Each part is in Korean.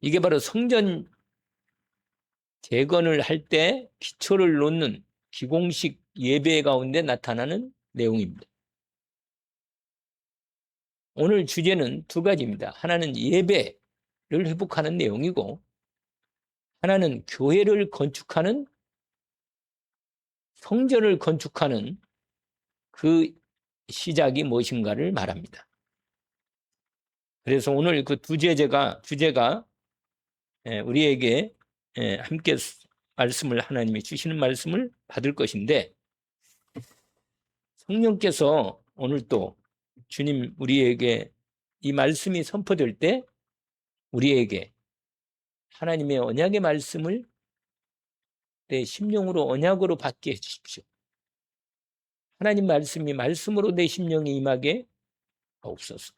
이게 바로 성전 재건을 할 때 기초를 놓는 기공식 예배 가운데 나타나는 내용입니다. 오늘 주제는 두 가지입니다. 하나는 예배를 회복하는 내용이고, 하나는 교회를 건축하는, 성전을 건축하는 그 시작이 무엇인가를 말합니다. 그래서 오늘 그 두 주제가 우리에게 함께 말씀을, 하나님이 주시는 말씀을 받을 것인데, 성령께서 오늘 또 주님 우리에게 이 말씀이 선포될 때 우리에게 하나님의 언약의 말씀을 내 심령으로 언약으로 받게 해주십시오. 하나님 말씀이 말씀으로 내 심령에 임하게 하옵소서.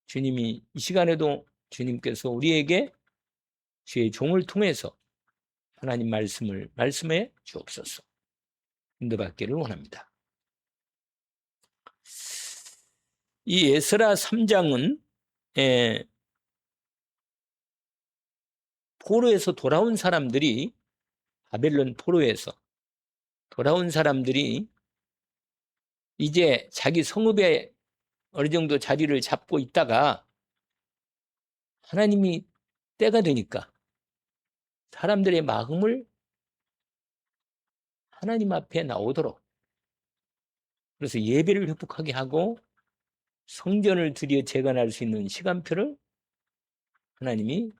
주님이 이 시간에도 주님께서 우리에게 주의 종을 통해서 하나님 말씀을 말씀해 주옵소서. 인도받기를 원합니다. 이 에스라 3장은 포로에서 돌아온 사람들이, 바벨론 포로에서 돌아온 사람들이 이제 자기 성읍에 어느 정도 자리를 잡고 있다가 하나님이 때가 되니까 사람들의 마음을 하나님 앞에 나오도록, 그래서 예배를 회복하게 하고 성전을 드디어 재건할 수 있는 시간표를 하나님이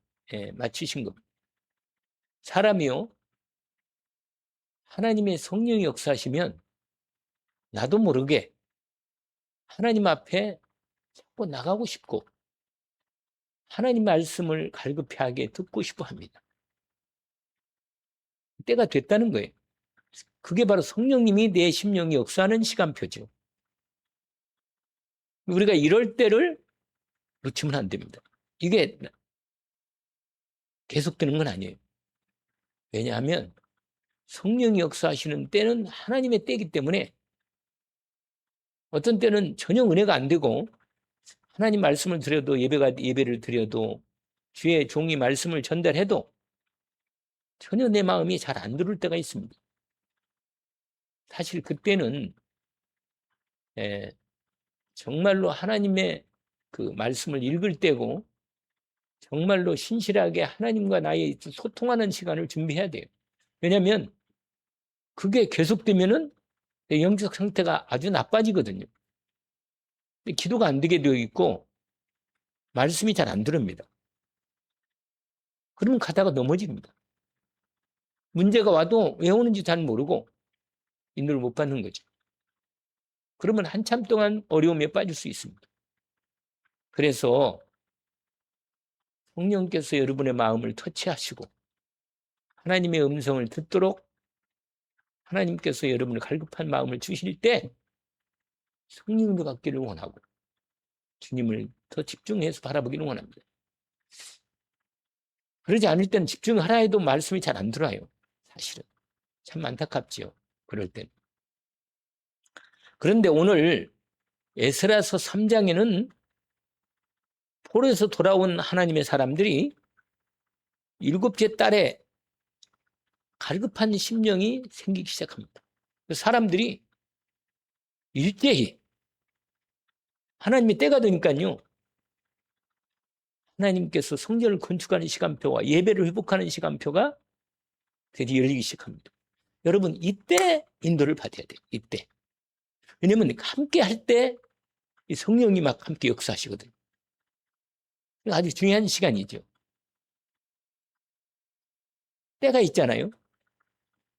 맞추신 겁니다. 사람이요, 하나님의 성령이 역사하시면 나도 모르게 하나님 앞에 자꾸 나가고 싶고 하나님 말씀을 갈급하게 듣고 싶어 합니다. 때가 됐다는 거예요. 그게 바로 성령님이 내 심령이 역사하는 시간표죠. 우리가 이럴 때를 놓치면 안 됩니다. 이게 계속되는 건 아니에요. 왜냐하면 성령이 역사하시는 때는 하나님의 때이기 때문에 어떤 때는 전혀 은혜가 안 되고 하나님 말씀을 드려도 예배를 드려도 주의 종이 말씀을 전달해도 전혀 내 마음이 잘 안 들을 때가 있습니다. 사실 그때는 정말로 하나님의 그 말씀을 읽을 때고 정말로 신실하게 하나님과 나의 소통하는 시간을 준비해야 돼요. 왜냐하면 그게 계속되면은 내 영적 상태가 아주 나빠지거든요. 기도가 안 되게 되어 있고 말씀이 잘 안 들립니다. 그러면 가다가 넘어집니다. 문제가 와도 왜 오는지 잘 모르고 인도를 못 받는 거죠. 그러면 한참 동안 어려움에 빠질 수 있습니다. 그래서 성령께서 여러분의 마음을 터치하시고 하나님의 음성을 듣도록 하나님께서 여러분의 갈급한 마음을 주실 때 성령을 받기를 원하고 주님을 더 집중해서 바라보기를 원합니다. 그러지 않을 때는 집중하라 해도 말씀이 잘 안 들어요. 사실은 참 안타깝지요. 그럴 때는. 그런데 오늘 에스라서 3장에는 포로에서 돌아온 하나님의 사람들이 7째 달에 갈급한 심령이 생기기 시작합니다. 사람들이 일제히 하나님의 때가 되니까요, 하나님께서 성전을 건축하는 시간표와 예배를 회복하는 시간표가 드디어 열리기 시작합니다. 여러분, 이때 인도를 받아야 돼요. 이때. 왜냐하면 함께 할 때 성령이 막 함께 역사하시거든요. 아주 중요한 시간이죠. 때가 있잖아요.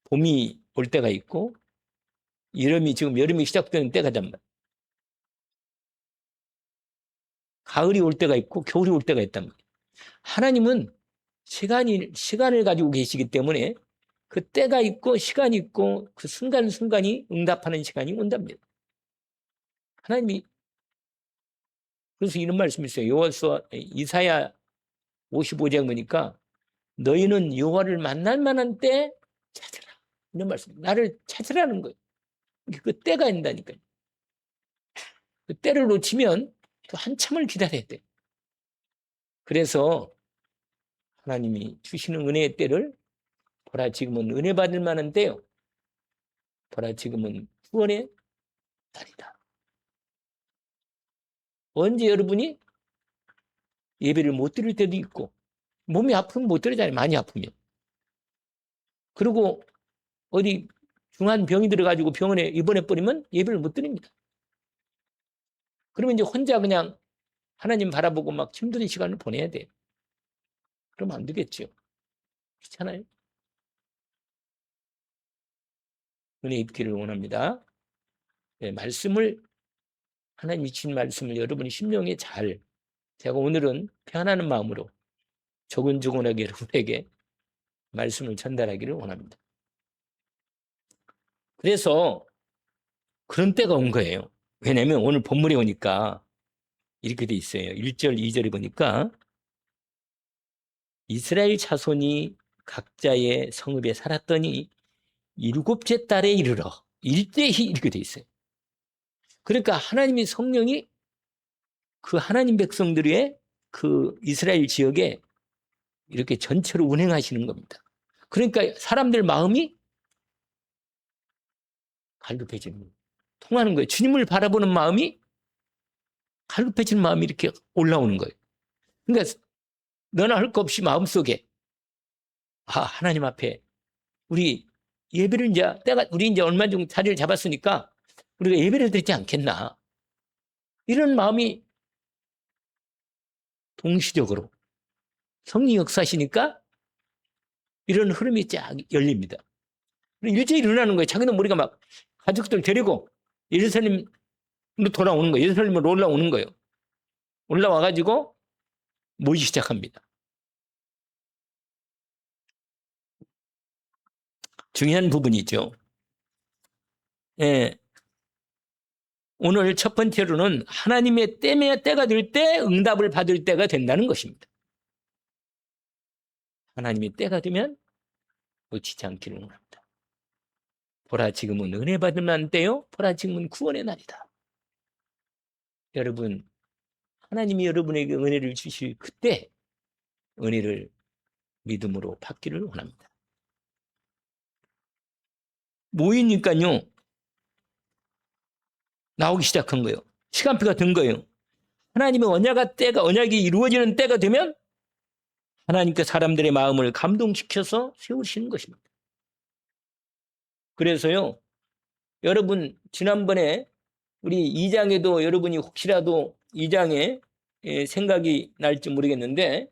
봄이 올 때가 있고 지금 여름이 시작되는 때가 단 말이에요. 가을이 올 때가 있고 겨울이 올 때가 있단 말이에요. 하나님은 시간을 가지고 계시기 때문에 그 때가 있고 시간이 있고 그 순간순간이 응답하는 시간이 온답니다. 하나님이 그래서 이런 말씀이 있어요. 이사야 55장 보니까 너희는 여호와를 만날 만한 때 찾으라. 이런 말씀. 나를 찾으라는 거예요. 그 때가 있다니까요. 그 때를 놓치면 또 한참을 기다려야 돼. 그래서 하나님이 주시는 은혜의 때를 보라 지금은 은혜 받을 만한 때요. 보라 지금은 구원의 날이다. 언제 여러분이 예배를 못 드릴 때도 있고 몸이 아프면 못 드리잖아요. 많이 아프면. 그리고 어디 중한 병이 들어가지고 병원에 입원해 버리면 예배를 못 드립니다. 그러면 이제 혼자 그냥 하나님 바라보고 막 힘든 시간을 보내야 돼요. 그러면 안 되겠죠. 그렇잖아요. 은혜 입기를 원합니다. 네, 말씀을 하나님이 주신 말씀을 여러분이 심령에 잘 제가 오늘은 편안한 마음으로 조곤조곤하게 여러분에게 말씀을 전달하기를 원합니다. 그래서 그런 때가 온 거예요. 왜냐하면 오늘 본문에 오니까 이렇게 돼 있어요. 1절, 2절에 보니까 이스라엘 자손이 각자의 성읍에 살았더니 7째 달에 이르러 일제히 이렇게 돼 있어요. 그러니까 하나님의 성령이 그 하나님 백성들의 그 이스라엘 지역에 이렇게 전체로 운행하시는 겁니다. 그러니까 사람들 마음이 갈급해지는 거예요. 통하는 거예요. 주님을 바라보는 마음이 갈급해지는 마음이 이렇게 올라오는 거예요. 그러니까 너나 할 것 없이 마음속에 하나님 앞에 우리 예배를 이제 우리 이제 얼마 정도 자리를 잡았으니까 우리가 예배를 드리지 않겠나. 이런 마음이 동시적으로 성령 역사시니까 이런 흐름이 쫙 열립니다. 일제히 일어나는 거예요. 자기는 우리가 막 가족들 데리고 예루살렘으로 돌아오는 거예요. 예루살렘으로 올라오는 거예요. 올라와가지고 모이기 시작합니다. 중요한 부분이죠. 예. 오늘 첫 번째로는 하나님의 때가 될 때 응답을 받을 때가 된다는 것입니다. 하나님의 때가 되면 놓치지 않기를 원합니다. 보라 지금은 은혜 받을 만한 때요. 보라 지금은 구원의 날이다. 여러분 하나님이 여러분에게 은혜를 주실 그때 은혜를 믿음으로 받기를 원합니다. 모이니까요. 나오기 시작한 거예요. 시간표가 된 거예요. 하나님의 언약이 이루어지는 때가 되면 하나님께 사람들의 마음을 감동시켜서 세우시는 것입니다. 그래서요. 여러분 지난번에 우리 2장에도 여러분이 혹시라도 2장에 생각이 날지 모르겠는데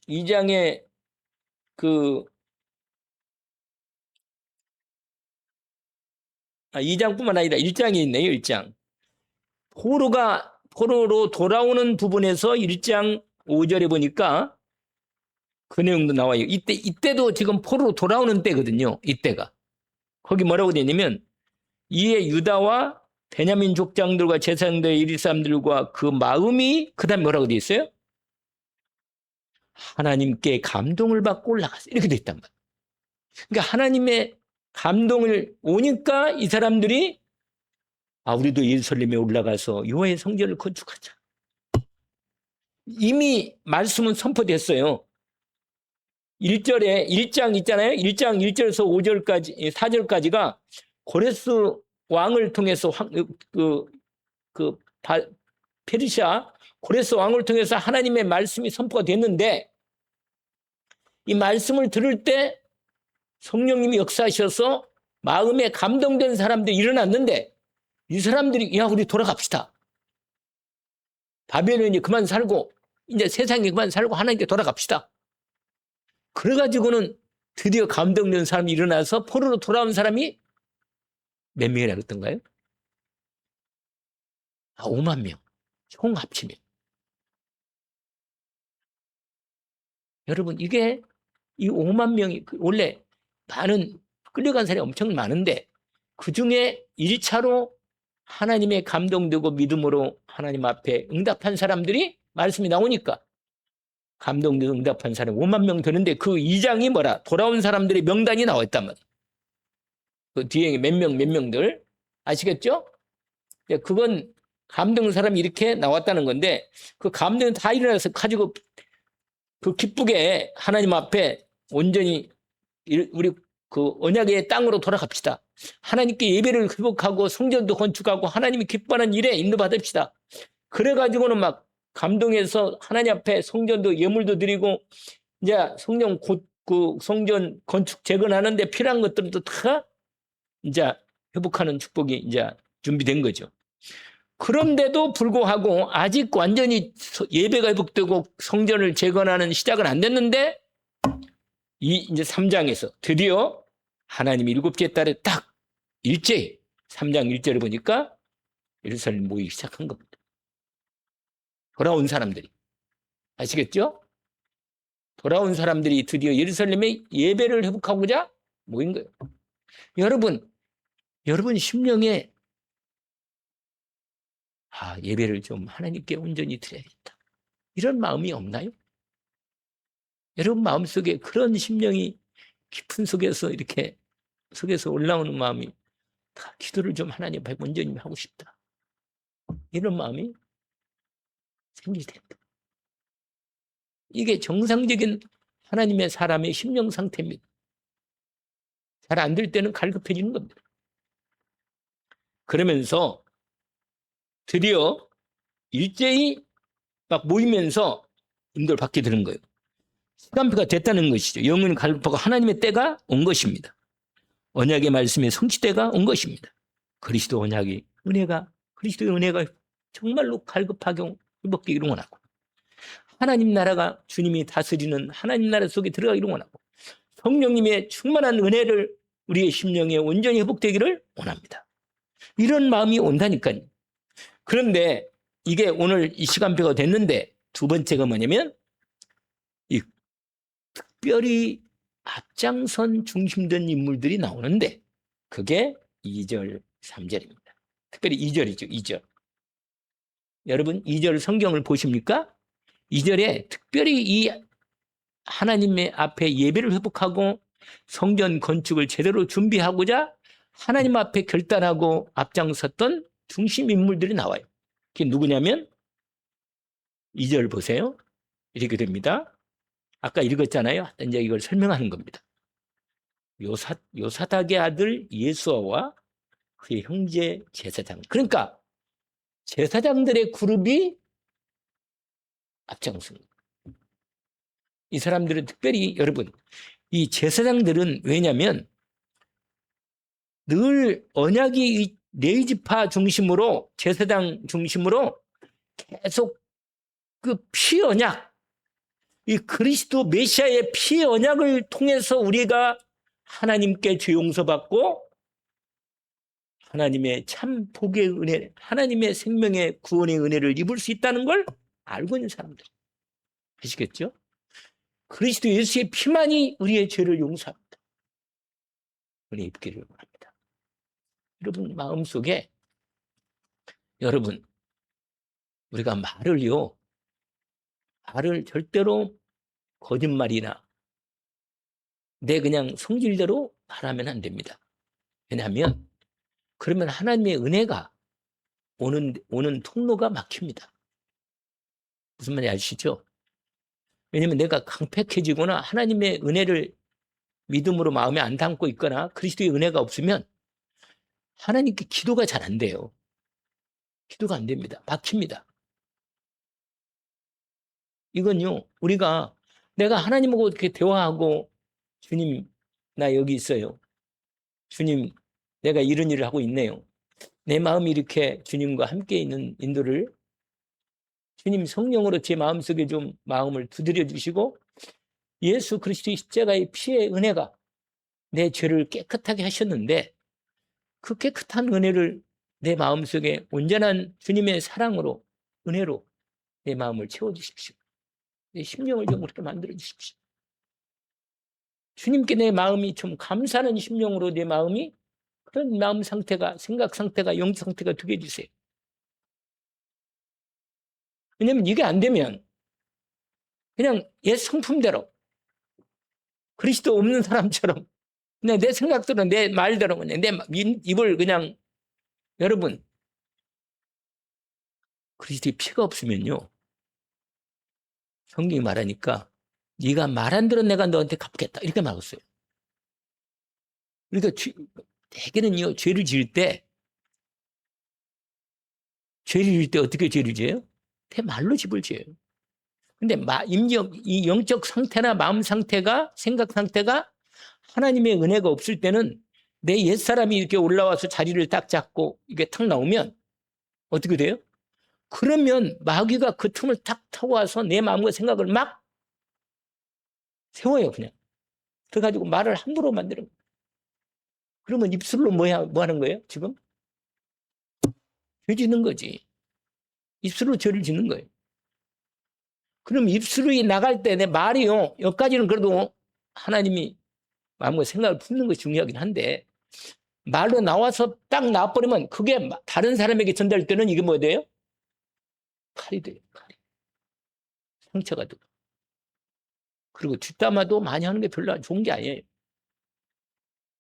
2장에 2장뿐만 아니라 1장이 있네요. 1장. 포로로 돌아오는 부분에서 1장 5절에 보니까 그 내용도 나와요. 이때도 지금 포로로 돌아오는 때거든요. 이때가. 거기 뭐라고 되냐면 이에 유다와 베냐민 족장들과 제사장들 이리 사람들과 그 마음이 그다음 뭐라고 돼 있어요? 하나님께 감동을 받고 올라갔어요. 이렇게 돼 있단 말이에요. 그러니까 하나님의 감동을 오니까 이 사람들이 우리도 예루살렘에 올라가서 여호와의 성전을 건축하자. 이미 말씀은 선포됐어요. 1절에 1장 있잖아요. 1장 1절에서 5절까지 4절까지가 고레스 왕을 통해서 페르시아 고레스 왕을 통해서 하나님의 말씀이 선포가 됐는데 이 말씀을 들을 때 성령님이 역사하셔서 마음에 감동된 사람들이 일어났는데 이 사람들이 우리 돌아갑시다. 바벨론이 그만 살고 이제 세상에 그만 살고 하나님께 돌아갑시다. 그래가지고는 드디어 감동된 사람이 일어나서 포로로 돌아온 사람이 몇 명이나 그랬던가요? 5만 명. 총 합치면. 여러분 이게 이 5만 명이 원래 많은 끌려간 사람이 엄청 많은데 그중에 1차로 하나님의 감동되고 믿음으로 하나님 앞에 응답한 사람들이 말씀이 나오니까 감동되고 응답한 사람 5만 명 되는데 그 2장이 뭐라? 돌아온 사람들의 명단이 나와 있단 말이에요. 그 뒤에 몇 명들 아시겠죠? 그건 감동 사람이 이렇게 나왔다는 건데 그 감동이 다 일어나서 가지고 그 기쁘게 하나님 앞에 온전히 우리 그 언약의 땅으로 돌아갑시다. 하나님께 예배를 회복하고 성전도 건축하고 하나님이 기뻐하는 일에 인도받읍시다. 그래가지고는 막 감동해서 하나님 앞에 성전도 예물도 드리고 이제 성전 곧 그 성전 건축 재건하는데 필요한 것들도 다 이제 회복하는 축복이 이제 준비된 거죠. 그런데도 불구하고 아직 완전히 예배가 회복되고 성전을 재건하는 시작은 안 됐는데 이제 3장에서 드디어 하나님이 7째 달에 딱 일제히 3장 1절에 보니까 예루살렘 모이기 시작한 겁니다. 돌아온 사람들이. 아시겠죠? 돌아온 사람들이 드디어 예루살렘에 예배를 회복하고자 모인 거예요. 여러분 심령에 예배를 좀 하나님께 온전히 드려야겠다. 이런 마음이 없나요? 여러분 마음속에 그런 심령이 깊은 속에서 이렇게 속에서 올라오는 마음이 기도를 좀 하나님 앞에 온전히 하고 싶다. 이런 마음이 생길 텐데. 이게 정상적인 하나님의 사람의 심령 상태입니다. 잘 안 될 때는 갈급해지는 겁니다. 그러면서 드디어 일제히 막 모이면서 인도를 받게 되는 거예요. 시간표가 됐다는 것이죠. 영혼이 갈급하고 하나님의 때가 온 것입니다. 언약의 말씀의 성취때가 온 것입니다. 그리스도의 은혜가 정말로 갈급하게 회복되기를 원하고 하나님 나라가 주님이 다스리는 하나님 나라 속에 들어가기를 원하고 성령님의 충만한 은혜를 우리의 심령에 온전히 회복되기를 원합니다. 이런 마음이 온다니까요. 그런데 이게 오늘 이 시간표가 됐는데 두 번째가 뭐냐면 이 특별히 앞장선 중심된 인물들이 나오는데 그게 2절, 3절입니다. 특별히 2절이죠. 2절. 여러분 2절 성경을 보십니까? 2절에 특별히 이 하나님의 앞에 예배를 회복하고 성전 건축을 제대로 준비하고자 하나님 앞에 결단하고 앞장섰던 중심 인물들이 나와요. 그게 누구냐면 2절 보세요. 이렇게 됩니다. 아까 읽었잖아요. 이제 이걸 설명하는 겁니다. 요사닥의 아들 예수아와 그의 형제 제사장. 그러니까 제사장들의 그룹이 앞장선 거예요. 이 사람들은 특별히 여러분 이 제사장들은 왜냐하면 늘 언약이 레위지파 중심으로 제사장 중심으로 계속 그 피 언약 이 그리스도 메시아의 피 언약을 통해서 우리가 하나님께 죄 용서받고 하나님의 참 복의 은혜 하나님의 생명의 구원의 은혜를 입을 수 있다는 걸 알고 있는 사람들 아시겠죠? 그리스도 예수의 피만이 우리의 죄를 용서합니다. 은혜 입기를 원합니다. 여러분 마음속에 여러분 우리가 말을 절대로 거짓말이나 내 그냥 성질대로 말하면 안 됩니다. 왜냐하면 그러면 하나님의 은혜가 오는 통로가 막힙니다. 무슨 말인지 아시죠? 왜냐하면 내가 강팍해지거나 하나님의 은혜를 믿음으로 마음에 안 담고 있거나 그리스도의 은혜가 없으면 하나님께 기도가 잘 안 돼요. 기도가 안 됩니다. 막힙니다. 이건요, 내가 하나님하고 이렇게 대화하고, 주님, 나 여기 있어요. 주님, 내가 이런 일을 하고 있네요. 내 마음이 이렇게 주님과 함께 있는 인도를 주님 성령으로 제 마음속에 좀 마음을 두드려 주시고 예수 그리스도의 십자가의 피의 은혜가 내 죄를 깨끗하게 하셨는데 그 깨끗한 은혜를 내 마음속에 온전한 주님의 사랑으로 은혜로 내 마음을 채워주십시오. 내 심령을 좀 그렇게 만들어주십시오. 주님께 내 마음이 좀 감사하는 심령으로 내 마음이 그런 마음 상태가 생각 상태가 영 상태가 되게 해주세요. 왜냐하면 이게 안 되면 그냥 옛 성품대로 그리스도 없는 사람처럼 그냥 내 생각대로 내 말대로 그냥 내 입을 그냥 여러분 그리스도의 피가 없으면요, 성경이 말하니까 네가 말 안 들은 내가 너한테 갚겠다 이렇게 말했어요. 그러니까 대개는요, 죄를 지을 때 어떻게 죄를 지어요? 대 말로 집을 지어요. 근데 이 영적 상태나 마음 상태가, 생각 상태가 하나님의 은혜가 없을 때는 내 옛사람이 이렇게 올라와서 자리를 딱 잡고 이게 탁 나오면 어떻게 돼요? 그러면 마귀가 그 틈을 탁 타고 와서 내 마음과 생각을 막 세워요, 그냥. 그래가지고 말을 함부로 만드는 거예요. 그러면 입술로 뭐 하는 거예요, 지금? 죄 짓는 거지. 입술로 죄를 짓는 거예요. 그럼 입술이 나갈 때 내 말이요, 여기까지는 그래도 하나님이 마음과 생각을 품는 것이 중요하긴 한데, 말로 나와서 딱 나와버리면 그게 다른 사람에게 전달될 때는 이게 뭐 돼요? 칼이 돼요, 칼이. 상처가 되고. 그리고 뒷담화도 많이 하는 게 별로 좋은 게 아니에요.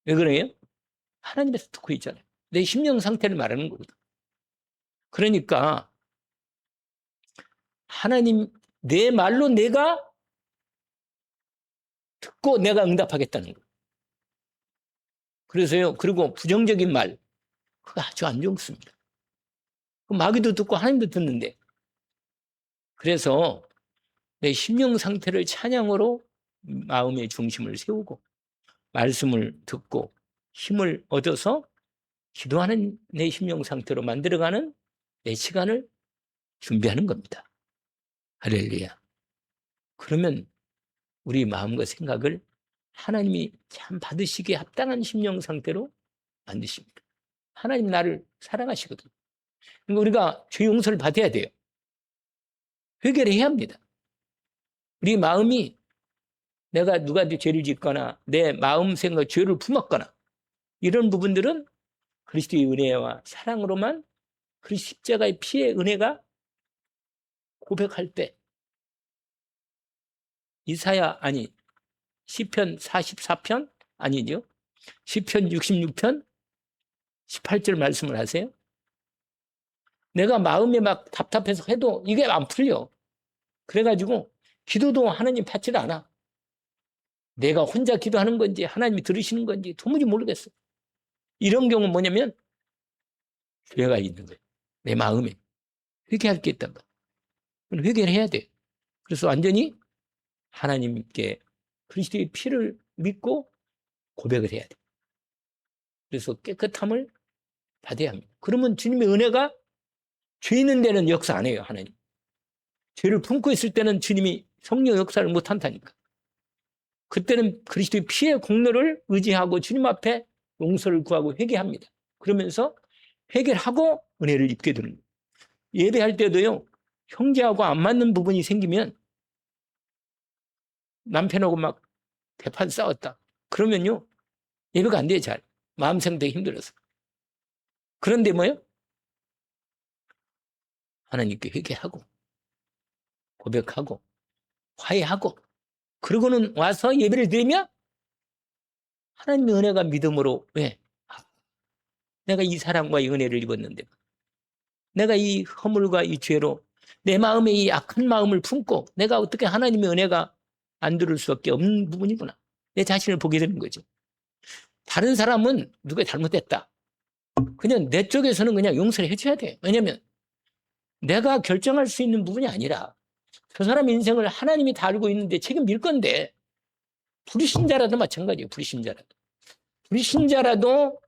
왜 그래요? 하나님에서 듣고 있잖아요. 내 심령 상태를 말하는 거거든. 그러니까 하나님, 내 말로 내가 듣고 내가 응답하겠다는 거예요. 그래서요, 그리고 부정적인 말, 그거 아주 안 좋습니다. 마귀도 듣고 하나님도 듣는데. 그래서 내 심령 상태를 찬양으로 마음의 중심을 세우고 말씀을 듣고 힘을 얻어서 기도하는 내 심령 상태로 만들어가는 내 시간을 준비하는 겁니다. 할렐루야. 그러면 우리 마음과 생각을 하나님이 참 받으시기에 합당한 심령 상태로 만드십니다. 하나님 나를 사랑하시거든요. 그러니까 우리가 죄 용서를 받아야 돼요. 회개를 해야 합니다. 우리 마음이 내가 누구한테 죄를 짓거나 내 마음 생각 죄를 품었거나 이런 부분들은 그리스도의 은혜와 사랑으로만 그 십자가의 피의 은혜가 고백할 때 시편 44편 아니죠? 시편 66편 18절 말씀을 하세요. 내가 마음에 막 답답해서 해도 이게 안 풀려. 그래가지고 기도도 하나님 받지를 않아. 내가 혼자 기도하는 건지 하나님이 들으시는 건지 도무지 모르겠어. 이런 경우는 뭐냐면 죄가 있는 거예요. 내 마음에. 회개할 게 있단 말이에요. 회개를 해야 돼. 그래서 완전히 하나님께 그리스도의 피를 믿고 고백을 해야 돼. 그래서 깨끗함을 받아야 합니다. 그러면 주님의 은혜가 죄 있는 데는 역사 안 해요, 하나님. 죄를 품고 있을 때는 주님이 성령 역사를 못 한다니까. 그때는 그리스도의 피의 공로를 의지하고 주님 앞에 용서를 구하고 회개합니다. 그러면서 회개를 하고 은혜를 입게 되는 거예요. 예배할 때도요, 형제하고 안 맞는 부분이 생기면 남편하고 막 대판 싸웠다. 그러면요, 예배가 안 돼요, 잘. 마음 상태가 힘들어서. 그런데 뭐요? 하나님께 회개하고 고백하고 화해하고 그러고는 와서 예배를 드리면 하나님의 은혜가 믿음으로 왜? 내가 이 사랑과 이 은혜를 입었는데 내가 이 허물과 이 죄로 내 마음에 이 악한 마음을 품고 내가 어떻게 하나님의 은혜가 안 들을 수밖에 없는 부분이구나. 내 자신을 보게 되는 거죠. 다른 사람은 누가 잘못했다. 그냥 내 쪽에서는 그냥 용서를 해줘야 돼. 왜냐하면 내가 결정할 수 있는 부분이 아니라 그 사람 인생을 하나님이 다 알고 있는데 책임질 건데 불신자라도 마찬가지예요. 불신자라도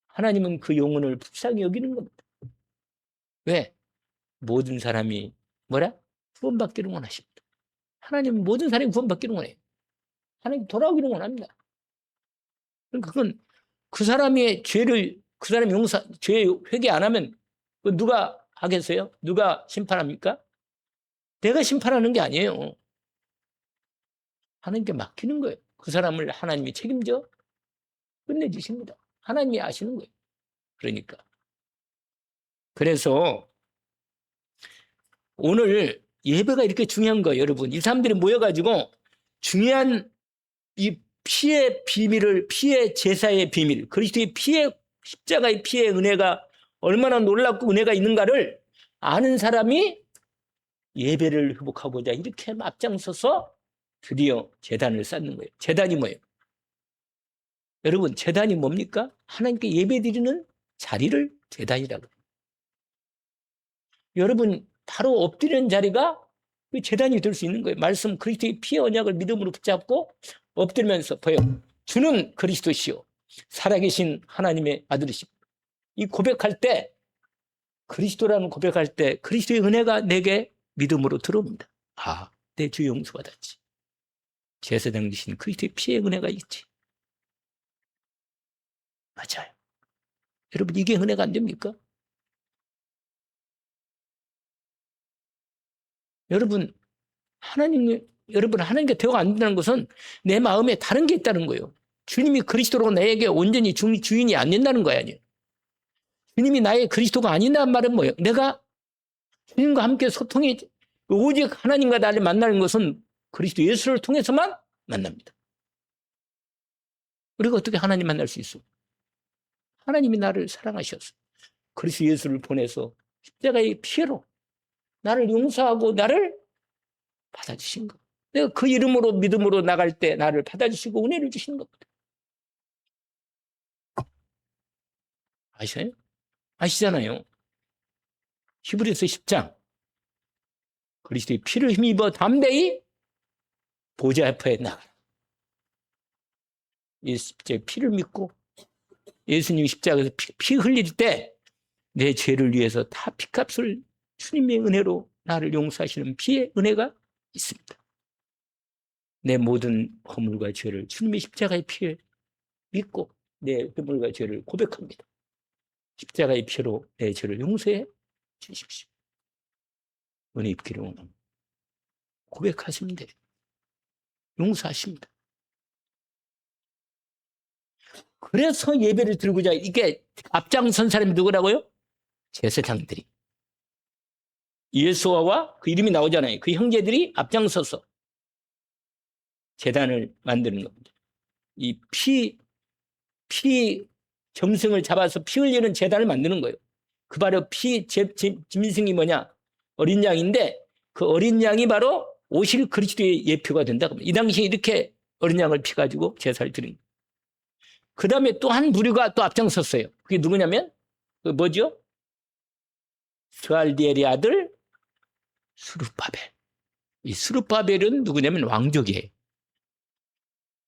하나님은 그 영혼을 불쌍히 여기는 겁니다. 왜? 모든 사람이 뭐라? 구원받기를 원하십니다. 하나님은 모든 사람이 구원받기를 원해요. 하나님 돌아오기를 원합니다. 그건 그 사람의 죄를 그 사람 죄 회개 안 하면 누가 하겠어요? 누가 심판합니까? 내가 심판하는 게 아니에요. 하나님께 맡기는 거예요. 그 사람을 하나님이 책임져 끝내주십니다. 하나님이 아시는 거예요. 그러니까. 그래서 오늘 예배가 이렇게 중요한 거예요, 여러분. 이 사람들이 모여가지고 중요한 이 피의 비밀을, 피의 제사의 비밀, 그리스도의 피의 십자가의 피의 은혜가 얼마나 놀랍고 은혜가 있는가를 아는 사람이 예배를 회복하고자 이렇게 앞장서서 드디어 제단을 쌓는 거예요. 제단이 뭐예요? 여러분, 제단이 뭡니까? 하나님께 예배드리는 자리를 제단이라고 해요. 여러분, 바로 엎드리는 자리가 그 제단이 될 수 있는 거예요. 말씀 그리스도의 피의 언약을 믿음으로 붙잡고 엎드리면서 보여. 주는 그리스도시요 살아계신 하나님의 아들이십니다. 이 고백할 때, 그리스도라는 고백할 때 그리스도의 은혜가 내게 믿음으로 들어옵니다. 아, 내 주 용서받았지. 제사장 되신 그리스도의 피의 은혜가 있지. 맞아요. 여러분, 이게 은혜가 안 됩니까? 여러분, 여러분, 하나님께 대화가 안 된다는 것은 내 마음에 다른 게 있다는 거예요. 주님이 그리스도로 나에게 온전히 주인이 안 된다는 거야, 아니에요. 주님이 나의 그리스도가 아니란 말은 뭐예요? 내가 주님과 함께 소통이, 오직 하나님과 나를 만나는 것은 그리스도 예수를 통해서만 만납니다. 우리가 어떻게 하나님 만날 수 있어? 하나님이 나를 사랑하셔서 그리스도 예수를 보내서 십자가의 피로 나를 용서하고 나를 받아주신 것. 내가 그 이름으로 믿음으로 나갈 때 나를 받아주시고 은혜를 주시는 겁니다. 아시나요? 아시잖아요. 히브리서 10장. 그리스도의 피를 힘입어 담대히 보좌 앞에 나가라. 이 십자가의 피를 믿고 예수님이 십자가에서 피 흘릴 때 내 죄를 위해서 다 피값을 주님의 은혜로 나를 용서하시는 피의 은혜가 있습니다. 내 모든 허물과 죄를 주님의 십자가의 피에 믿고 내 허물과 죄를 고백합니다. 십자가의 피로 내 죄를 용서해 주십시오. 은혜 입기를 원합니다. 고백하시면 돼요. 용서하십니다. 그래서 예배를 드리고자, 이게 앞장선 사람이 누구라고요? 제사장들이. 예수와와 그 이름이 나오잖아요. 그 형제들이 앞장서서 제단을 만드는 겁니다. 이 피 점승을 잡아서 피 흘리는 제단을 만드는 거예요. 그 바로 짐승이 뭐냐? 어린 양인데 그 어린 양이 바로 오실 그리스도의 예표가 된다고 합니다. 이 당시에 이렇게 어린 양을 피가지고 제사를 드린 거예요. 그 다음에 또 한 부류가 또 앞장섰어요. 그게 누구냐면 그 뭐죠? 스알디엘의 아들 스룹바벨. 이 스룹바벨은 누구냐면 왕족이에요.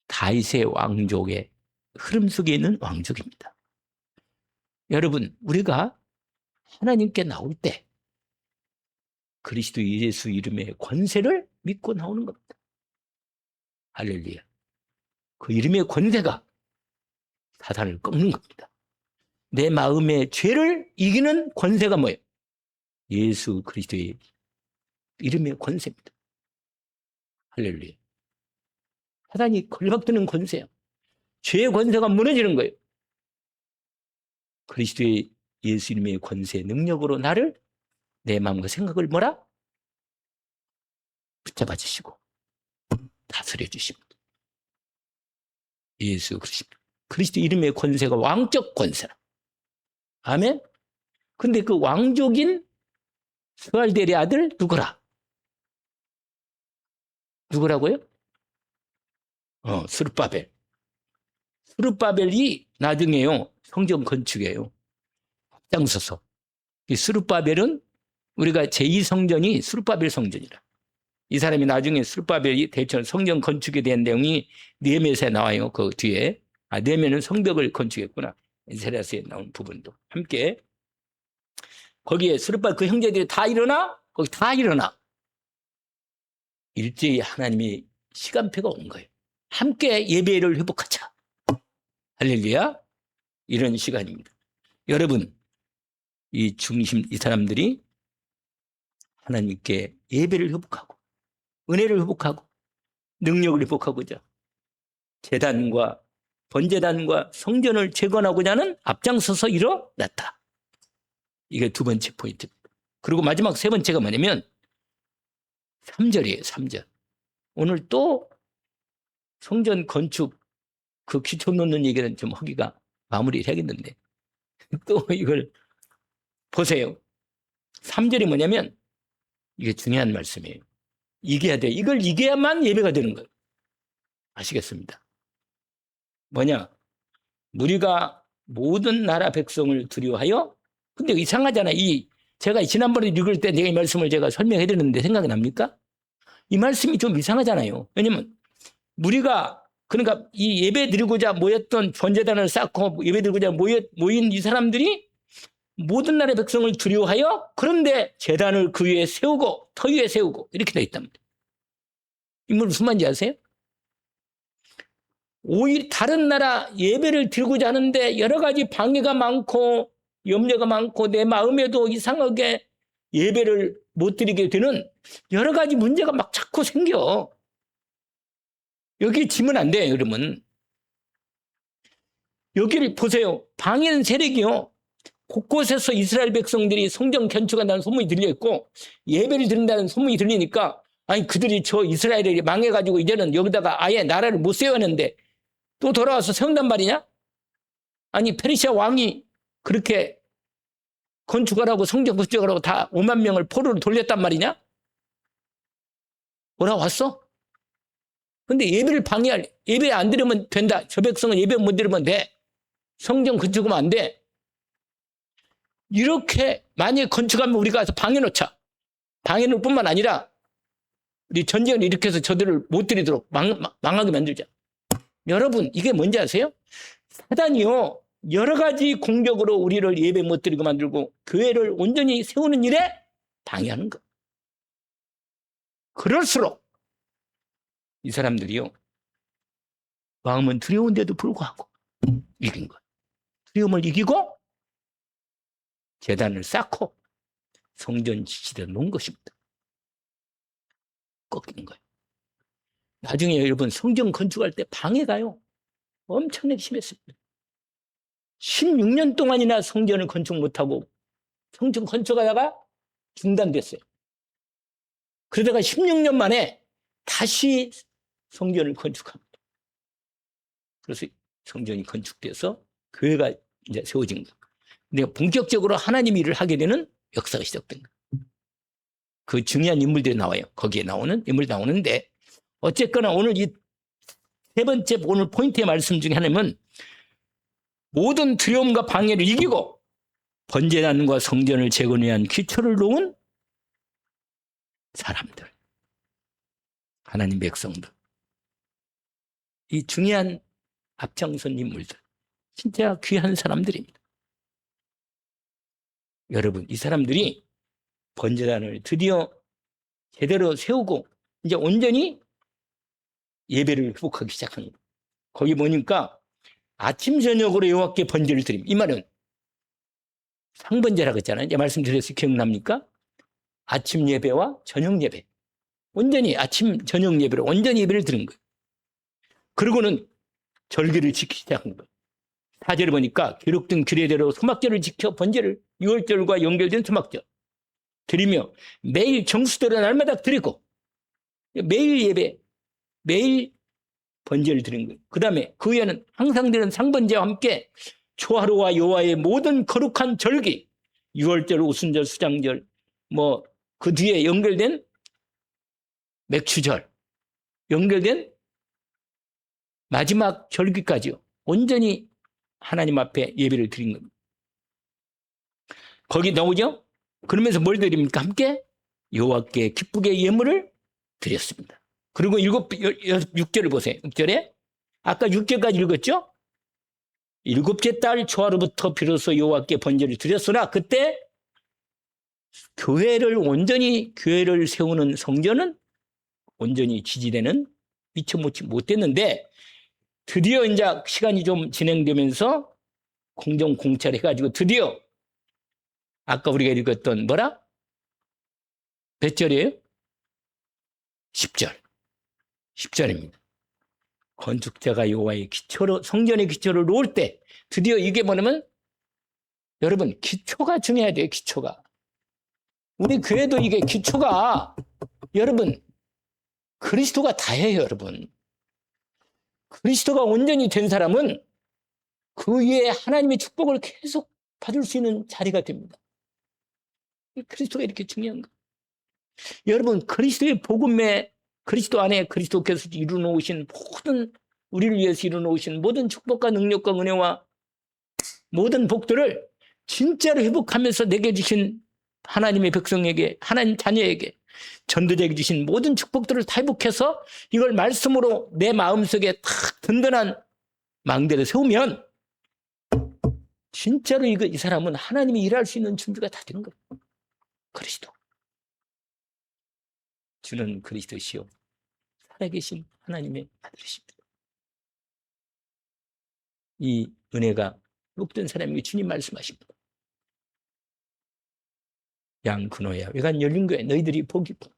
다윗의 왕족의 흐름 속에 있는 왕족입니다. 여러분, 우리가 하나님께 나올 때 그리스도 예수 이름의 권세를 믿고 나오는 겁니다. 할렐루야. 그 이름의 권세가 사단을 꺾는 겁니다. 내 마음의 죄를 이기는 권세가 뭐예요? 예수 그리스도의 이름의 권세입니다. 할렐루야. 사단이 걸박드는 권세야. 죄의 권세가 무너지는 거예요. 그리스도의 예수 이름의 권세 능력으로 나를 내 마음과 생각을 뭐라? 붙잡아 주시고 다스려 주십니다. 예수 그리스도 이름의 권세가 왕적 권세라. 아멘. 근데 그 왕족인 스알델의 아들 누구라? 누구라고요? 스룹바벨. 스룹바벨이 나중에요. 성전 건축이에요. 앞장서서. 이 스룹바벨은 우리가 제2성전이 스룹바벨 성전이라. 이 사람이 나중에 스룹바벨이 대처 성전 건축에 대한 내용이 느헤미야서에 나와요. 그 뒤에. 느헤미야는 성벽을 건축했구나. 에스라서에 나온 부분도 함께. 거기에 스룹바벨 그 형제들이 다 일어나? 거기 다 일어나. 일제히 하나님이 시간표가 온 거예요. 함께 예배를 회복하자. 할렐루야. 이런 시간입니다. 여러분, 이 사람들이 하나님께 예배를 회복하고 은혜를 회복하고 능력을 회복하고자 제단과 번제단과 성전을 재건하고자 하는 앞장서서 일어났다. 이게 두 번째 포인트입니다. 그리고 마지막 세 번째가 뭐냐면 3절이에요. 3절. 오늘 또 성전 건축 그 기초 놓는 얘기는 좀 하기가 마무리를 해야겠는데 또 이걸 보세요. 3절이 뭐냐면 이게 중요한 말씀이에요. 이겨야 돼. 이걸 이겨야만 예배가 되는 거예요. 아시겠습니다? 뭐냐? 우리가 모든 나라 백성을 두려워하여. 근데 이상하잖아. 제가 지난번에 읽을 때 내가 이 말씀을 제가 설명해 드렸는데 생각이 납니까? 이 말씀이 좀 이상하잖아요. 왜냐면 우리가 그러니까 이 예배 드리고자 모였던 번제단을 쌓고 예배 드리고자 모인 이 사람들이 모든 나라의 백성을 두려워하여 그런데 제단을 그 위에 세우고 터 위에 세우고 이렇게 되어 있답니다. 이 무슨 말인지 아세요? 오히려 다른 나라 예배를 드리고자 하는데 여러 가지 방해가 많고 염려가 많고 내 마음에도 이상하게 예배를 못 드리게 되는 여러 가지 문제가 막 자꾸 생겨. 여기 지면 안 돼요, 여러분. 여기를 보세요. 방해는 세력이요. 곳곳에서 이스라엘 백성들이 성전 건축한다는 소문이 들려있고 예배를 드린다는 소문이 들리니까 아니 그들이 저 이스라엘이 망해가지고 이제는 여기다가 아예 나라를 못 세웠는데 또 돌아와서 세운단 말이냐? 아니 페르시아 왕이 그렇게 건축하라고 성전 건축하라고 다 5만 명을 포로로 돌렸단 말이냐? 돌아왔어? 근데 예배를 방해할 예배 안 드리면 된다. 저 백성은 예배 못 드리면 돼. 성전 건축하면 안 돼. 이렇게 만약에 건축하면 우리가 가서 방해놓자. 방해놓을 뿐만 아니라 우리 전쟁을 일으켜서 저들을 못 드리도록 망하게 만들자. 여러분 이게 뭔지 아세요? 사단이요. 여러 가지 공격으로 우리를 예배 못 드리게 만들고 교회를 온전히 세우는 일에 방해하는 것. 그럴수록 이 사람들이요. 마음은 두려운데도 불구하고 이긴 것. 두려움을 이기고 제단을 쌓고 성전 지지대 놓은 것입니다. 꺾이는 거예요. 나중에 여러분 성전 건축할 때 방해가요. 엄청나게 심했습니다. 16년 동안이나 성전을 건축 못하고 성전 건축하다가 중단됐어요. 그러다가 16년 만에 다시 성전을 건축합니다. 그래서 성전이 건축돼서 교회가 이제 세워진 거예요. 근데 본격적으로 하나님 일을 하게 되는 역사가 시작된 거예요. 그 중요한 인물들이 나와요. 거기에 나오는 인물이 나오는데 어쨌거나 오늘 이 세 번째 오늘 포인트의 말씀 중에 하나는 모든 두려움과 방해를 이기고 번제단과 성전을 재건해야 한 기초를 놓은 사람들, 하나님 백성들, 이 중요한 앞장선 인물들, 진짜 귀한 사람들입니다. 여러분, 이 사람들이 번제단을 드디어 제대로 세우고 이제 온전히 예배를 회복하기 시작한 거예요. 거기 보니까 아침 저녁으로 여호와께 번제를 드립니다. 이 말은 상번제라고 했잖아요. 이제 말씀드렸어요. 기억납니까? 아침 예배와 저녁 예배. 온전히 아침 저녁 예배로 온전히 예배를 드린 거예요. 그리고는 절기를 지키기 시작한 거예요. 4절을 보니까 기록된 규례대로 소막절을 지켜 번제를 6월절과 연결된 소막절 드리며 매일 정수대로 날마다 드리고 매일 예배, 매일 번제를 드린 거예요. 그 다음에 그 후에는 항상 드리는 상번제와 함께 초하루와 여호와의 모든 거룩한 절기 6월절, 오순절, 수장절 그 뒤에 연결된 맥추절 연결된 마지막 절기까지요. 온전히 하나님 앞에 예배를 드린 겁니다. 거기 나오죠? 그러면서 뭘 드립니까? 함께 여호와께 기쁘게 예물을 드렸습니다. 그리고 6절을 보세요. 6절에 아까 6절까지 읽었죠? 7째 달 초하루부터 비로소 여호와께 번제를 드렸으나 그때 교회를 세우는 성전은 온전히 지지되는 미처 못 됐는데 드디어 이제 시간이 좀 진행되면서 공정 공차를 해가지고 드디어 아까 우리가 읽었던 몇 절이에요? 10절. 10절입니다. 건축자가 여호와의 기초로 성전의 기초를 놓을 때 드디어 이게 뭐냐면 여러분 기초가 중요해야 돼요. 기초가. 우리 교회도 이게 기초가 여러분 그리스도가 다예요. 여러분. 그리스도가 온전히 된 사람은 그 위에 하나님의 축복을 계속 받을 수 있는 자리가 됩니다. 그리스도가 이렇게 중요한 거예요. 여러분, 그리스도의 복음에 그리스도 안에 그리스도께서 이루어놓으신 모든 우리를 위해서 이루어놓으신 모든 축복과 능력과 은혜와 모든 복들을 진짜로 회복하면서 내게 주신 하나님의 백성에게, 하나님 자녀에게, 전도자에게 주신 모든 축복들을 다 회복해서 이걸 말씀으로 내 마음속에 탁 든든한 망대를 세우면 진짜로 이 사람은 하나님이 일할 수 있는 준비가 다 된 거예요. 그리스도. 주는 그리스도시요 살아계신 하나님의 아들이십니다. 이 은혜가 복된 사람에게 주님 말씀하십니다. 양 근호야 외관 열린 거야. 너희들이 복이 있고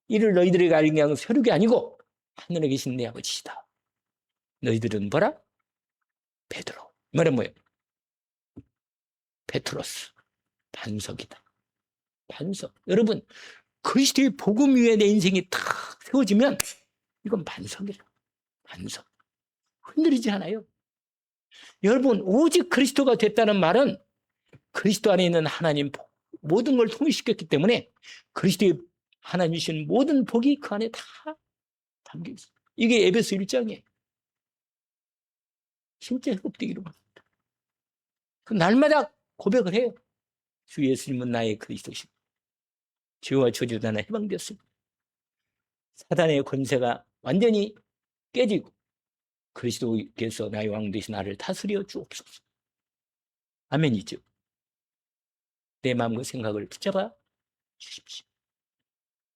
이를 너희들에게 알게 하는 세력이 아니고 하늘에 계신 내 아버지시다. 너희들은 뭐라? 베드로. 이 말은 뭐예요? 페트로스. 반석이다. 반석. 여러분, 그리스도의 복음 위에 내 인생이 탁 세워지면 이건 반석이라. 반석. 흔들리지 않아요. 여러분, 오직 그리스도가 됐다는 말은 그리스도 안에 있는 하나님 모든 걸 통일시켰기 때문에 그리스도의 하나님 주신 모든 복이 그 안에 다 담겨 있어요. 이게 에베소 1장이에요. 진짜 회복되기로 합니다. 그 날마다 고백을 해요. 주 예수님은 나의 그리스도시고 죄와 저주단에 해방되었습니다. 사단의 권세가 완전히 깨지고 그리스도께서 나의 왕 되신 나를 다스려 주옵소서. 아멘이죠. 내 마음과 생각을 붙잡아 주십시오.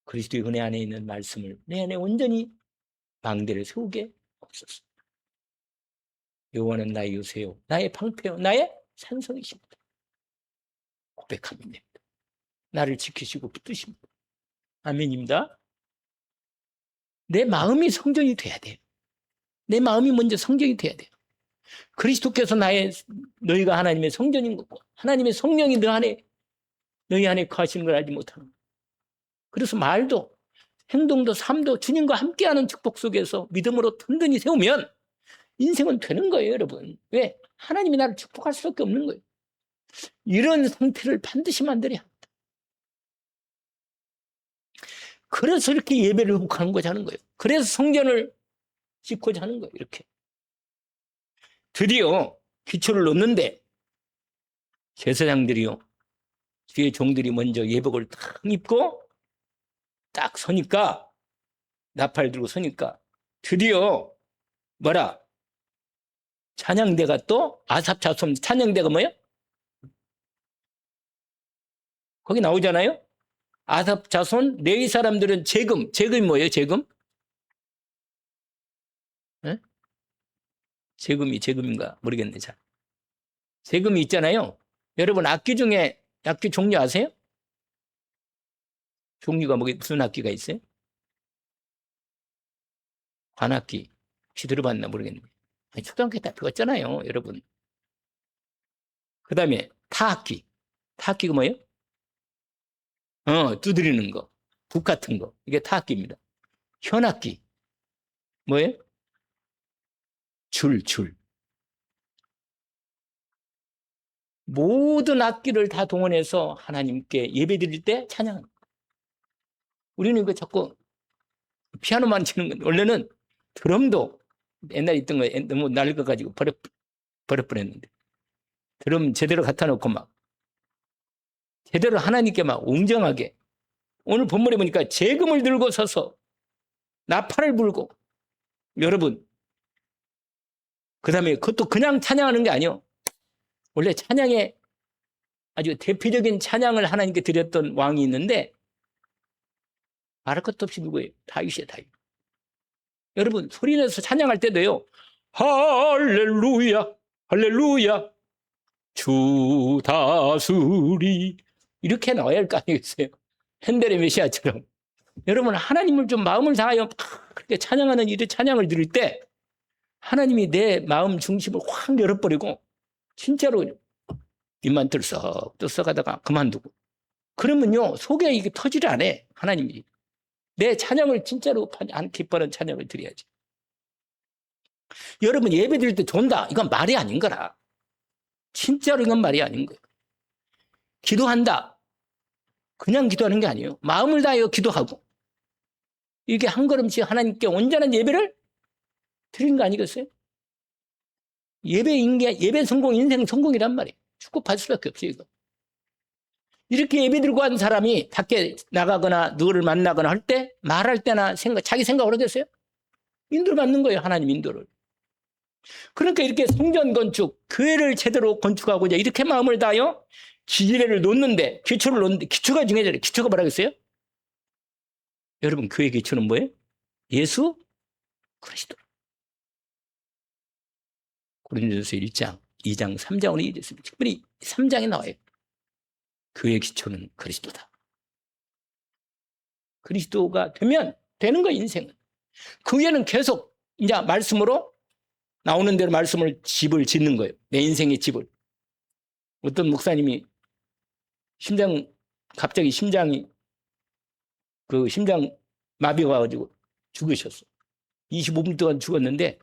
그리스도의 은혜 안에 있는 말씀을 내 안에 온전히 망대를 세우게 없소서. 여호와는 나의 요새요 나의 방패요 나의 산성이십니다. 고백하면 됩니다. 나를 지키시고 붙드십니다. 아멘입니다. 내 마음이 성전이 돼야 돼요. 내 마음이 먼저 성전이 돼야 돼요. 그리스도께서 너희가 하나님의 성전인 거고 하나님의 성령이 너희 안에 거하시는 걸 알지 못하는 거예요. 그래서 말도 행동도 삶도 주님과 함께하는 축복 속에서 믿음으로 든든히 세우면 인생은 되는 거예요, 여러분. 왜? 하나님이 나를 축복할 수밖에 없는 거예요. 이런 상태를 반드시 만들어야 합니다. 그래서 이렇게 예배를 회복하는 거자 하는 거예요. 그래서 성전을 짓고자 하는 거예요, 이렇게. 드디어 기초를 놓는데 제사장들이요, 뒤에 종들이 먼저 예복을 딱 입고 딱 서니까, 나팔 들고 서니까 드디어 뭐라? 찬양대가 또 아삽 자손 찬양대가 뭐예요? 거기 나오잖아요. 아삽 자손 레위 사람들은 재금이 뭐예요? 재금? 네? 재금인가 모르겠네. 잘. 재금이 있잖아요. 여러분 악기 중에 악기 종류 아세요? 종류가 무슨 악기가 있어요? 관악기. 혹시 들어봤나 모르겠네요. 초등학교 때 배웠잖아요, 여러분. 그 다음에 타악기. 타악기가 뭐예요? 두드리는 거. 북 같은 거. 이게 타악기입니다. 현악기. 뭐예요? 줄. 모든 악기를 다 동원해서 하나님께 예배 드릴 때 찬양합니다. 우리는 이거 자꾸 피아노만 치는 건데, 원래는 드럼도 옛날에 있던 거 너무 낡아가지고 버려버렸는데, 드럼 제대로 갖다 놓고 막, 제대로 하나님께 막 웅장하게, 오늘 본문에 보니까 재금을 들고 서서 나팔을 불고, 여러분, 그 다음에 그것도 그냥 찬양하는 게 아니에요. 원래 찬양에 아주 대표적인 찬양을 하나님께 드렸던 왕이 있는데, 말할 것도 없이 누구예요? 다윗이에요, 다윗. 여러분, 소리내서 찬양할 때도요, 할렐루야, 할렐루야, 주 다스리. 이렇게 나와야 할 거 아니겠어요? 핸델의 메시아처럼. 여러분, 하나님을 좀 마음을 다하여 그렇게 찬양하는 이런 찬양을 들을 때, 하나님이 내 마음 중심을 확 열어버리고, 진짜로 입만 들썩하다가 그만두고. 그러면요, 속에 이게 터지를 안 해, 하나님이. 내 찬양을 진짜로 안 기뻐하는 찬양을 드려야지. 여러분, 예배 드릴 때 존다. 이건 말이 아닌 거라. 진짜로 이건 말이 아닌 거예요. 기도한다. 그냥 기도하는 게 아니에요. 마음을 다하여 기도하고 이게 한 걸음씩 하나님께 온전한 예배를 드리는 거 아니겠어요? 예배 성공, 인생 성공이란 말이에요. 축복받을 수밖에 없어요, 이거. 이렇게 예배 드리고 한 사람이 밖에 나가거나 누구를 만나거나 할 때, 말할 때나 자기 생각을 하겠어요? 인도를 받는 거예요, 하나님 인도를. 그러니까 이렇게 성전 건축, 교회를 제대로 건축하고자 이렇게 마음을 다하여 기초를 놓는데, 기초가 중요하잖아요. 기초가 뭐라겠어요? 여러분, 교회 기초는 뭐예요? 예수 그리스도. 고린도전서 1장, 2장, 3장으로 이해됐습니다. 특별히 3장에 나와요. 교회의 기초는 그리스도다. 그리스도가 되는 거예요, 인생은. 그 위에는 계속 이제 말씀으로 나오는 대로 말씀을 집을 짓는 거예요. 내 인생의 집을. 어떤 목사님이 갑자기 심장 마비가 와가지고 죽으셨어. 25분 동안 죽었는데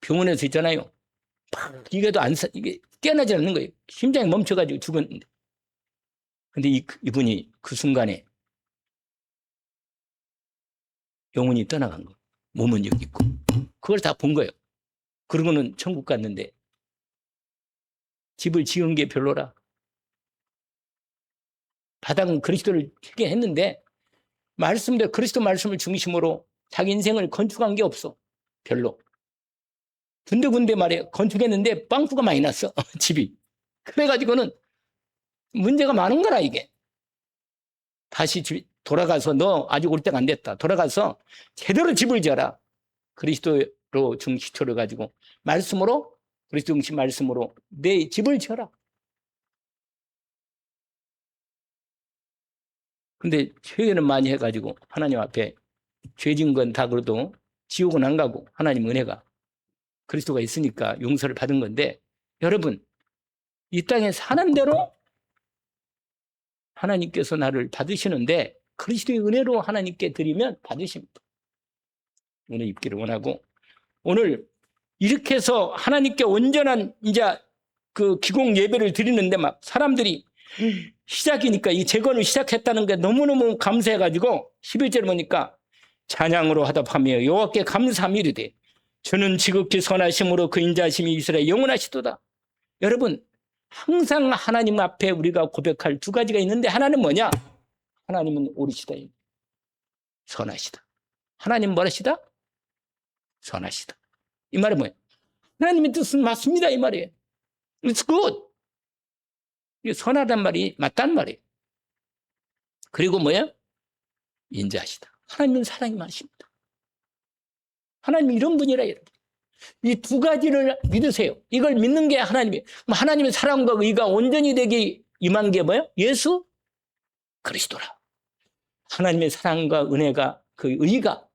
병원에서 있잖아요. 이게 깨어나지 않는 거예요. 심장이 멈춰가지고 죽었는데. 근데 이분이 그 순간에 영혼이 떠나간 거. 몸은 여기 있고. 그걸 다 본 거예요. 그러고는 천국 갔는데 집을 지은 게 별로라. 바닥은 그리스도를 크게 했는데 말씀대로 그리스도 말씀을 중심으로 자기 인생을 건축한 게 없어. 별로. 군데군데 말이에요. 건축했는데 빵꾸가 많이 났어. 집이. 그래가지고는 문제가 많은 거라 이게. 다시 돌아가서 너 아직 올 때가 안 됐다. 돌아가서 제대로 집을 지어라. 그리스도로 중시초를 가지고 말씀으로 그리스도 중심 말씀으로 내 집을 지어라. 근데 회개는 많이 해가지고 하나님 앞에 죄진 건 다 그래도 지옥은 안 가고 하나님 은혜가 그리스도가 있으니까 용서를 받은 건데 여러분 이 땅에 사는 대로 하나님께서 나를 받으시는데 그리스도의 은혜로 하나님께 드리면 받으십니다. 은혜 입기를 원하고 오늘 이렇게 해서 하나님께 온전한 이제 그 기공 예배를 드리는데 막 사람들이 시작이니까 이 재건을 시작했다는 게 너무너무 감사해가지고 11절 보니까 찬양으로 하답하며 여호와께 감사함이 이르되 주는 지극히 선하심으로 그 인자심이 이스라엘 영원하시도다. 여러분 항상 하나님 앞에 우리가 고백할 두 가지가 있는데 하나는 뭐냐? 하나님은 옳으시다. 선하시다. 하나님 뭐라시다? 선하시다. 이 말은 뭐예요? 하나님의 뜻은 맞습니다. 이 말이에요. It's good. 선하단 말이 맞단 말이에요. 그리고 뭐예요? 인자하시다. 하나님은 사랑이 많으십니다. 하나님은 이런 분이라 여러분. 이 두 가지를 믿으세요. 이걸 믿는 게 하나님이에요. 하나님의 사랑과 의가 온전히 되게 임한 게 뭐예요? 예수 그리스도라. 하나님의 사랑과 은혜가 그 의가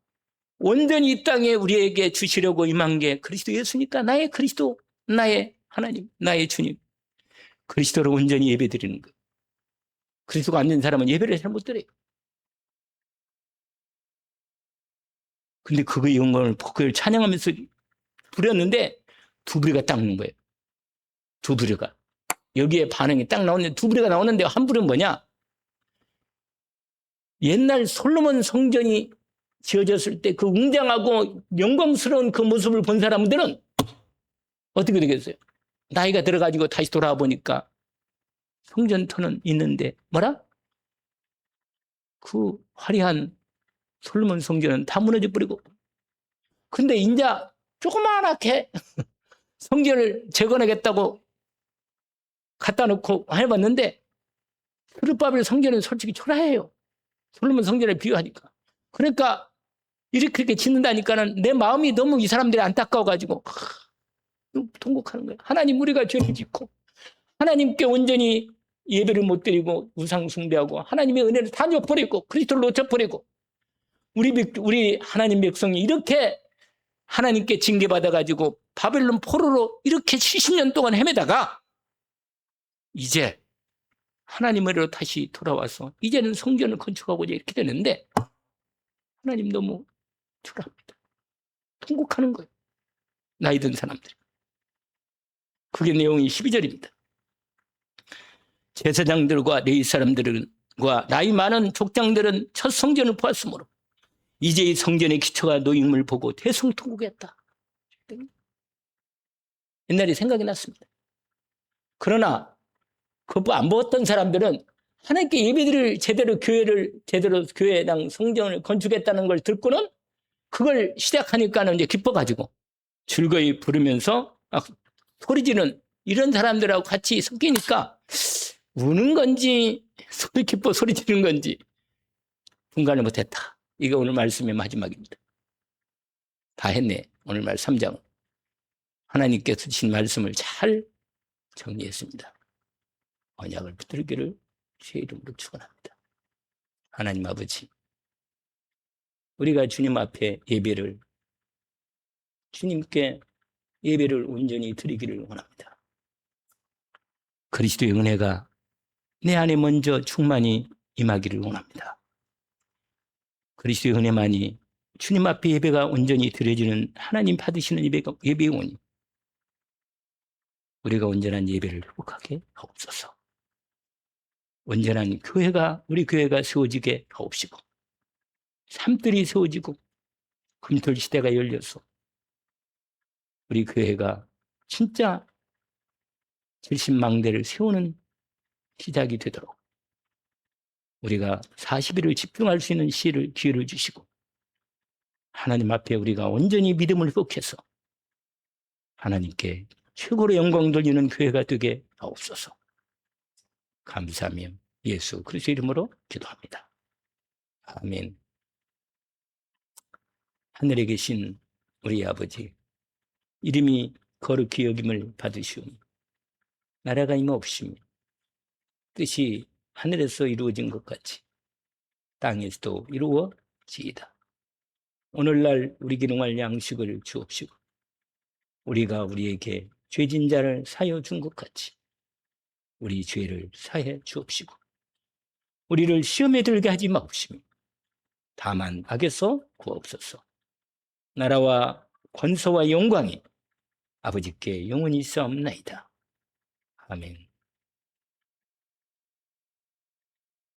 온전히 이 땅에 우리에게 주시려고 임한 게 그리스도 예수니까 나의 그리스도, 나의 하나님, 나의 주님. 그리스도를 온전히 예배드리는 것. 그리스도가 안 된 사람은 예배를 잘 못 드려요. 근데 그거의 영광을 그걸 찬양하면서 부렸는데 두 부리가 딱 나온 거예요. 두 부리가. 여기에 반응이 딱 나오는데 두 부리가 나오는데 한 부리는 뭐냐? 옛날 솔로몬 성전이 지어졌을 때 그 웅장하고 영광스러운 그 모습을 본 사람들은 어떻게 되겠어요? 나이가 들어가지고 다시 돌아와 보니까 성전터는 있는데 뭐라? 그 화려한 솔로몬 성전은 다 무너져 버리고 근데 이제 조그마하게 성전을 재건하겠다고 갖다 놓고 해봤는데 스룹바벨 성전은 솔직히 초라해요. 솔로몬 성전에 비유하니까. 그러니까 이렇게 짓는다니까는 내 마음이 너무 이 사람들이 안타까워가지고 통곡하는 거예요. 하나님 우리가 죄를 짓고 하나님께 온전히 예배를 못 드리고 우상 숭배하고 하나님의 은혜를 다 줘버리고 그리스도를 놓쳐버리고 우리 하나님 백성이 이렇게 하나님께 징계받아가지고 바벨론 포로로 이렇게 70년 동안 헤매다가 이제 하나님으로 다시 돌아와서 이제는 성전을 건축하고자 이렇게 되는데 하나님 너무 초라합니다. 통곡하는 거예요. 나이 든 사람들. 그게 내용이 12절입니다. 제사장들과 레위 사람들과 나이 많은 족장들은 첫 성전을 보았으므로 이제 이 성전의 기초가 놓임을 보고 대성통곡했다. 옛날에 생각이 났습니다. 그러나 그거 안 보았던 사람들은 하나님께 예배드릴 제대로 교회당 성전을 건축했다는 걸 듣고는 그걸 시작하니까는 이제 기뻐가지고 즐거이 부르면서 막 소리 지르는 이런 사람들하고 같이 섞이니까 우는 건지 기뻐 소리 지르는 건지 분간을 못했다. 이게 오늘 말씀의 마지막입니다. 다 했네. 오늘 말 3장. 하나님께서 주신 말씀을 잘 정리했습니다. 언약을 붙들기를 주의 이름으로 축원합니다. 하나님 아버지, 우리가 주님 앞에 주님께 예배를 온전히 드리기를 원합니다. 그리스도의 은혜가 내 안에 먼저 충만히 임하기를 원합니다. 그리스도의 은혜만이 주님 앞에 예배가 온전히 드려지는 하나님 받으시는 예배의 원이 우리가 온전한 예배를 회복하게 하옵소서. 온전한 우리 교회가 세워지게 하옵시고 삶들이 세워지고 금토 시대가 열려서 우리 교회가 진짜 질신망대를 세우는 시작이 되도록 우리가 40일을 집중할 수 있는 기회를 주시고 하나님 앞에 우리가 온전히 믿음을 회복해서 하나님께 최고로 영광 돌리는 교회가 되게 하옵소서. 감사하며 예수 그리스도 이름으로 기도합니다. 아멘. 하늘에 계신 우리 아버지, 이름이 거룩히 여김을 받으시오니 나라가 임하옵시며 뜻이 하늘에서 이루어진 것 같이 땅에서도 이루어지이다. 오늘날 우리 기능할 양식을 주옵시고 우리가 우리에게 죄진 자를 사하여 준 것 같이 우리 죄를 사해 주옵시고 우리를 시험에 들게 하지 마옵시며 다만 악에서 구하옵소서. 나라와 권세와 영광이 아버지께 영원히 있사옵나이다. 아멘.